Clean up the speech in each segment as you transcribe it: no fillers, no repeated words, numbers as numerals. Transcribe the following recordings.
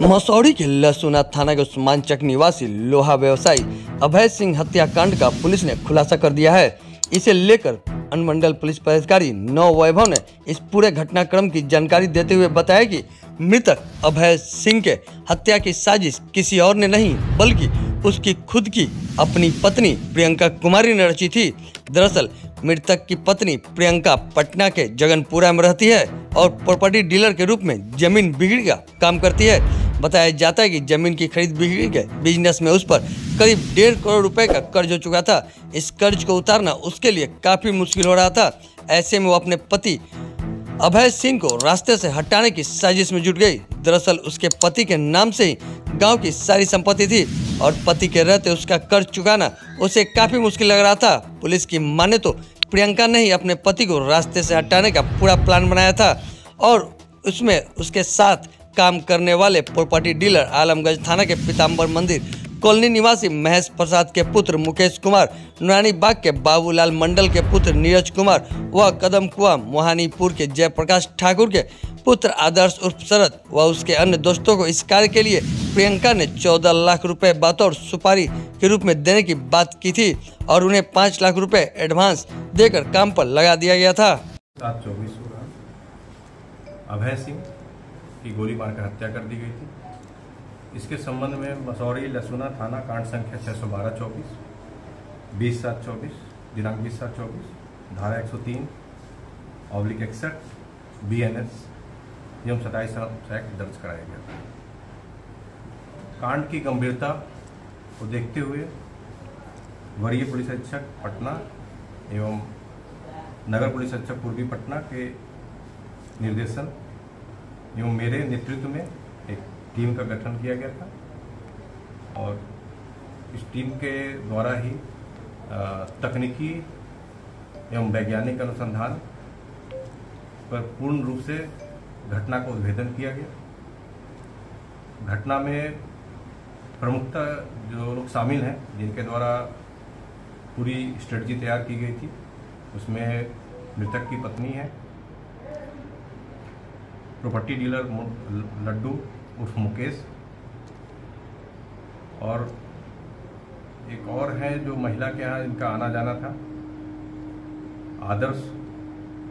मसौरी के लहसुना थाना के उस्मानचक निवासी लोहा व्यवसायी अभय सिंह हत्याकांड का पुलिस ने खुलासा कर दिया है। इसे लेकर अनुमंडल पुलिस पदाधिकारी नौ वैभव ने इस पूरे घटनाक्रम की जानकारी देते हुए बताया कि मृतक अभय सिंह के हत्या की साजिश किसी और ने नहीं बल्कि उसकी खुद की अपनी पत्नी प्रियंका कुमारी ने रची थी। दरअसल मृतक की पत्नी प्रियंका पटना के जगनपुरा में रहती है और प्रॉपर्टी डीलर के रूप में जमीन बिक्री का काम करती है। बताया जाता है कि जमीन की खरीद बिक्री के बिजनेस में उस पर करीब 1.5 करोड़ रुपए का कर्ज हो चुका था। इस कर्ज को उतारना उसके लिए काफी मुश्किल हो रहा था। ऐसे में वो अपने पति अभय सिंह को रास्ते से हटाने की साजिश में जुट गई। दरअसल उसके पति के नाम से ही गांव की सारी संपत्ति थी और पति के रहते उसका कर्ज चुकाना उसे काफी मुश्किल लग रहा था। पुलिस की माने तो प्रियंका ने ही अपने पति को रास्ते से हटाने का पूरा प्लान बनाया था और उसमें उसके साथ काम करने वाले प्रॉपर्टी डीलर आलमगंज थाना के पीताम्बर मंदिर कॉलोनी निवासी महेश प्रसाद के पुत्र मुकेश कुमार, नूरानी बाग के बाबूलाल मंडल के पुत्र नीरज कुमार व कदम कुआ मोहानीपुर के जयप्रकाश ठाकुर के पुत्र आदर्श उर्फ शरद व उसके अन्य दोस्तों को इस कार्य के लिए प्रियंका ने 14 लाख रुपए बतौर सुपारी के रूप में देने की बात की थी और उन्हें 5 लाख रुपए एडवांस देकर काम पर लगा दिया गया था। 7/24 अभय सिंह की गोली मारकर हत्या कर दी गई थी। इसके संबंध में मसौरी लहसुना थाना कांड संख्या 612/24 20/7/24 दिनांक 20/7/24 धारा 103/61 BNS एवं 27 एक्ट दर्ज कराया गया। कांड की गंभीरता को देखते हुए वरीय पुलिस अधीक्षक पटना एवं नगर पुलिस अधीक्षक पूर्वी पटना के निर्देशन एवं मेरे नेतृत्व में एक टीम का गठन किया गया था और इस टीम के द्वारा ही तकनीकी एवं वैज्ञानिक अनुसंधान पर पूर्ण रूप से घटना को उद्भेदन किया गया। घटना में प्रमुखतः जो लोग शामिल हैं जिनके द्वारा पूरी स्ट्रेटजी तैयार की गई थी उसमें मृतक की पत्नी है, प्रॉपर्टी डीलर लड्डू उर्फ मुकेश और एक और है जो महिला के यहाँ इनका आना जाना था, आदर्श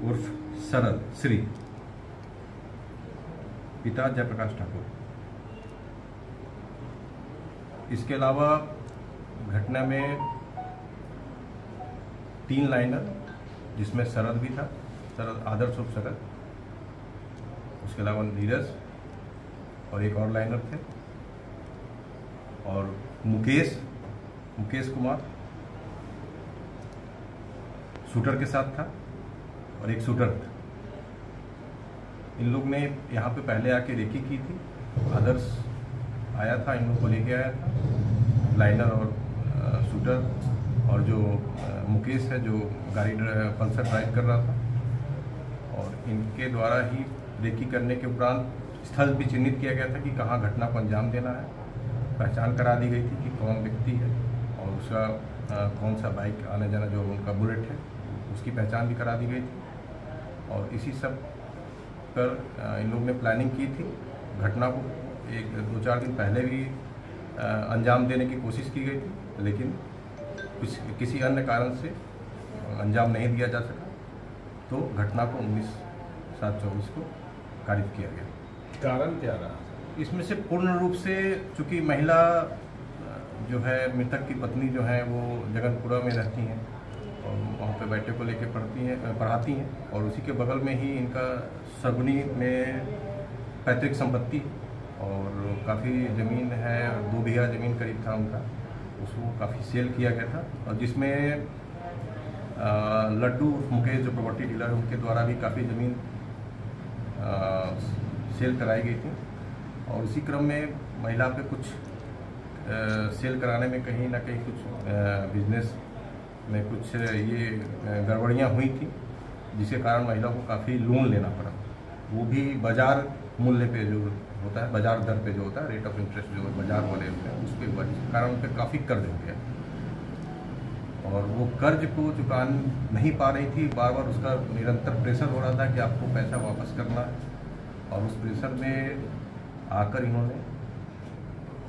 उर्फ शरद श्री, पिता जयप्रकाश ठाकुर। इसके अलावा घटना में 3 लाइनर जिसमें शरद भी था, शरद आदर्श उर्फ शरद, उसके अलावा नीरज और एक और लाइनर थे और मुकेश कुमार शूटर के साथ था और एक शूटर था। इन लोग ने यहाँ पे पहले आके रेकी की थी। आदर्श आया था, इन लोग को लेके आया था, लाइनर और शूटर, और जो मुकेश है जो गाड़ी पल्सर ड्राइव कर रहा था और इनके द्वारा ही रेकी करने के उपरांत स्थल भी चिन्हित किया गया था कि कहाँ घटना को अंजाम देना है। पहचान करा दी गई थी कि कौन व्यक्ति है और उसका कौन सा बाइक आने जाना जो उनका बुलेट है उसकी पहचान भी करा दी गई थी और इसी सब पर इन लोगों ने प्लानिंग की थी। घटना को 2-4 दिन पहले भी अंजाम देने की कोशिश की गई थी लेकिन किसी अन्य कारण से अंजाम नहीं दिया जा सका तो घटना को 19/7/24 को कारित किया गया। कारण क्या रहा? इसमें से पूर्ण रूप से चूंकि महिला जो है मृतक की पत्नी जो है वो जगनपुरा में रहती हैं और वहाँ पे बेटे को लेके पढ़ाती हैं और उसी के बगल में ही इनका सगुनी में पैतृक संपत्ति और काफ़ी ज़मीन है, 2 बीघा ज़मीन करीब था उनका, उसको काफ़ी सेल किया गया था और जिसमें लड्डू मुकेश जो प्रॉपर्टी डीलर है उनके द्वारा भी काफ़ी ज़मीन सेल कराई गई थी और उसी क्रम में महिला पे कुछ सेल कराने में कहीं ना कहीं कुछ बिजनेस में कुछ ये गड़बड़ियाँ हुई थी जिसके कारण महिला को काफ़ी लोन लेना पड़ा, वो भी बाजार मूल्य पे जो होता है, बाजार दर पे जो होता है, रेट ऑफ इंटरेस्ट जो बाजार वाले होते हैं उसके कारण उन पर काफ़ी कर्ज हो गया और वो कर्ज को चुका नहीं पा रही थी। बार बार उसका निरंतर प्रेशर हो रहा था कि आपको पैसा वापस करना है और उस प्रेशर में आकर इन्होंने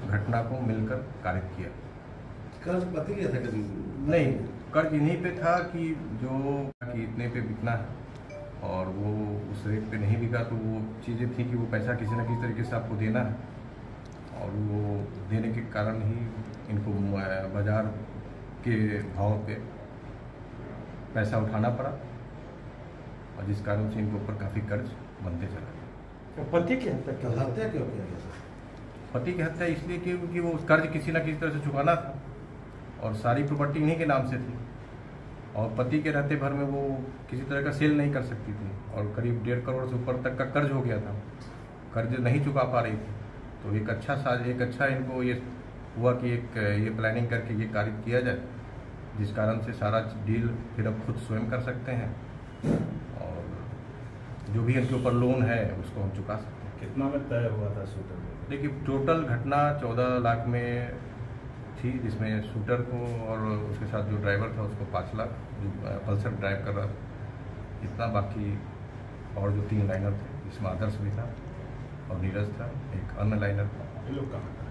घटना को मिलकर कारित किया। कर्ज पति क्या था कभी? नहीं, कर्ज इन्हीं पे था कि इतने पे बिकना है और वो उस रेट पे नहीं बिका, तो वो चीज़ें थी कि वो पैसा किसी न किसी तरीके से आपको देना है और वो देने के कारण ही इनको बाजार के भाव पे पैसा उठाना पड़ा और जिस कारण से इनके ऊपर काफ़ी कर्ज बनते चला गया। पति की हत्या तो हत्या क्यों किया गया? पति की हत्या इसलिए की क्योंकि वो कर्ज किसी न किसी तरह से चुकाना था और सारी प्रॉपर्टी इन्हीं के नाम से थी और पति के रहते भर में वो किसी तरह का सेल नहीं कर सकती थी और करीब 1.5 करोड़ से ऊपर तक का कर्ज हो गया था, कर्ज नहीं चुका पा रही थी। तो एक अच्छा इनको ये हुआ कि एक ये प्लानिंग करके ये कार्य किया जाए, जिस कारण से सारा डील फिर अब खुद स्वयं कर सकते हैं और जो भी इनके ऊपर लोन है उसको हम चुका सकते हैं। कितना में तय हुआ था शूटर? देखिए, टोटल घटना 14 लाख में थी, जिसमें शूटर को और उसके साथ जो ड्राइवर था उसको 5 लाख, जो पल्सर ड्राइव कर रहा था इतना, बाकी और जो 3 लाइनर थे जिसमें आदर्श भी था और नीरज था, एक अन्य लाइनर था। ये लोग कहाँ?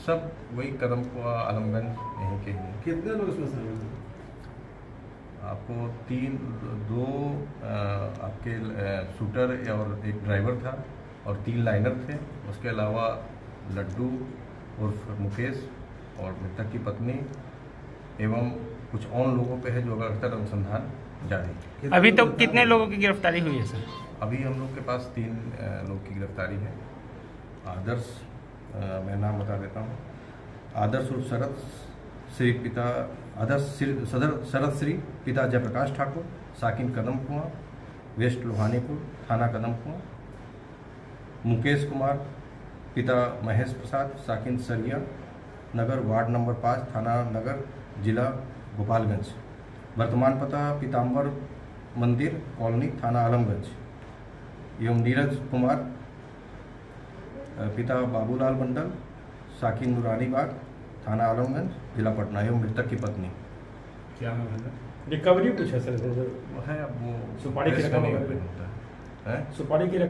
सब वही कदम को आलमगंज यहीं के ही। कितने लोग इसमें शामिल थे? आपको 2 आपके शूटर और एक ड्राइवर था और 3 लाइनर थे। उसके अलावा लड्डू उर्फ मुकेश और मृतक की पत्नी एवं कुछ और लोगों पे है जो अगर अनुसंधान जारी। अभी तो कितने लोगों की गिरफ्तारी हुई है सर? अभी हम लोग के पास 3 लोग की गिरफ्तारी है। आदर्श, मैं नाम बता देता हूँ, आदर्श उर्फ शरद श्री पिता जयप्रकाश ठाकुर, साकिन कदम कुआं, वेस्ट लोहानीपुर, थाना कदम कुआं। मुकेश कुमार पिता महेश प्रसाद, साकिन सरिया नगर, वार्ड नंबर 5, थाना नगर, जिला गोपालगंज। वर्तमान पता पीताम्बर मंदिर कॉलोनी, थाना आलमगंज। एवं नीरज कुमार पिता बाबूलाल मंडल, साकिन नूरानी बाग, थाना आलमगंज, जिला पटना। एवं मृतक की पत्नी। क्या नाम है? रिकवरी कुछ है सर? वो है, अब वो सुपारी की प्रेस में रकम नहीं वगैरह? होता है। सुपारी की रकम